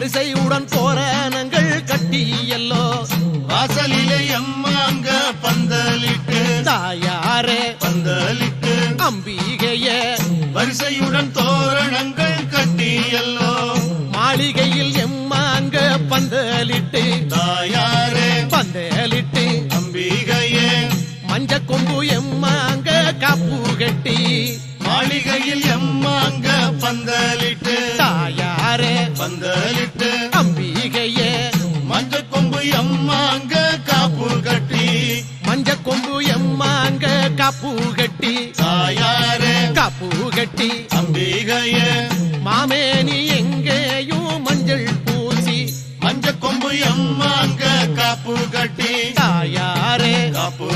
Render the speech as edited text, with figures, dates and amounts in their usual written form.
வரிசையுடன் தோரணங்கள் கட்டி எல்லோ வாசலிலே எம்மாங்க பந்தலிட்டு தாயாரே பந்தலிட்டு அம்பிகைய வரிசையுடன் தோரணங்கள் கட்டி எல்லோ மாளிகையில் எம்மாங்க பந்தலிட்டு தாயாரே பந்தலிட்டு அம்பிகையே மஞ்ச கொம்பு எம்மாங்க காப்பு கட்டி மாளிகையில் எம்மாங்க பந்தலிட்டு தாயாரே பந்தலிட்டு அம்பிகைய மஞ்ச கொம்பு எம்மாங்க காப்பு கட்டி மஞ்ச கொம்பு எம்மாங்க காப்பு கட்டி தாயாரே காப்பு கட்டி அம்பிகையே மாமேனி எங்கேயும் மஞ்சள் பூசி மஞ்ச கொம்பு எம்மாங்க காப்பு கட்டி தாயாரே காப்பு